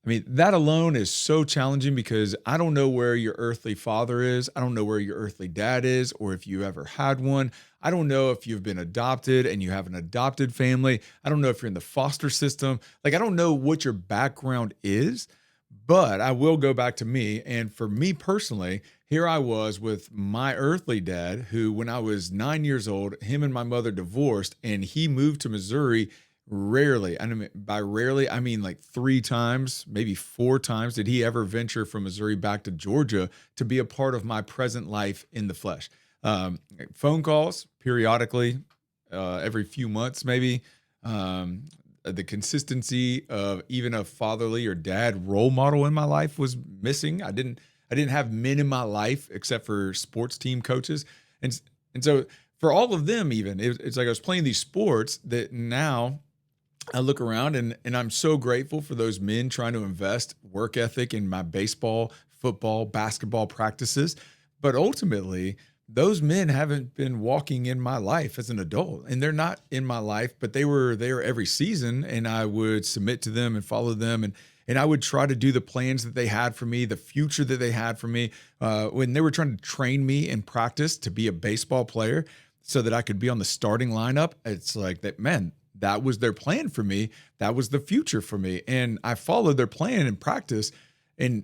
I mean, that alone is so challenging because I don't know where your earthly father is. I don't know where your earthly dad is, or if you ever had one. I don't know if you've been adopted and you have an adopted family. I don't know if you're in the foster system. Like, I don't know what your background is, but I will go back to me. And for me personally, here I was with my earthly dad, who, when I was 9 years old, him and my mother divorced, and he moved to Missouri. Rarely, I mean, by rarely, I mean like 3 times, maybe 4 times did he ever venture from Missouri back to Georgia to be a part of my present life in the flesh. Phone calls periodically, every few months maybe. The consistency of even a fatherly or dad role model in my life was missing. I didn't have men in my life except for sports team coaches. And and so for all of them even, it's like I was playing these sports that now I look around and I'm so grateful for those men trying to invest work ethic in my baseball, football, basketball practices. But ultimately, those men haven't been walking in my life as an adult. And they're not in my life, but they were there every season. And I would submit to them and follow them. And I would try to do the plans that they had for me, the future that they had for me. When they were trying to train me in practice to be a baseball player so that I could be on the starting lineup, it's like that, man, that was their plan for me. That was the future for me. And I followed their plan in practice and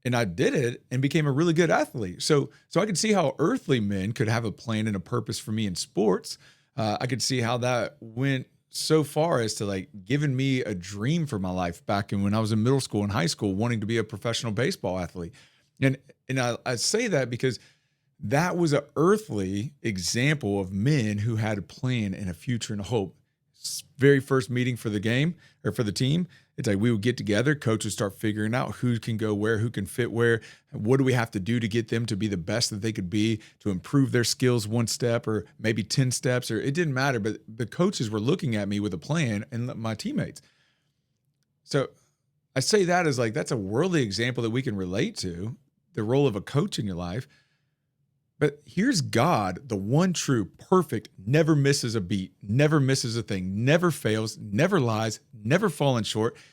and I did it and became a really good athlete. So I could see how earthly men could have a plan and a purpose for me in sports. I could see how that went so far as to like giving me a dream for my life back in when I was in middle school and high school, wanting to be a professional baseball athlete. And I say that because that was an earthly example of men who had a plan and a future and a hope. Very first meeting for the game or for the team, it's like we would get together, coach would start figuring out who can go where, who can fit where, what do we have to do to get them to be the best that they could be, to improve their skills one step or maybe 10 steps, or it didn't matter. But the coaches were looking at me with a plan and my teammates. So I say that as like that's a worldly example that we can relate to, the role of a coach in your life. But here's God, the one true, perfect, never misses a beat, never misses a thing, never fails, never lies, never falling short.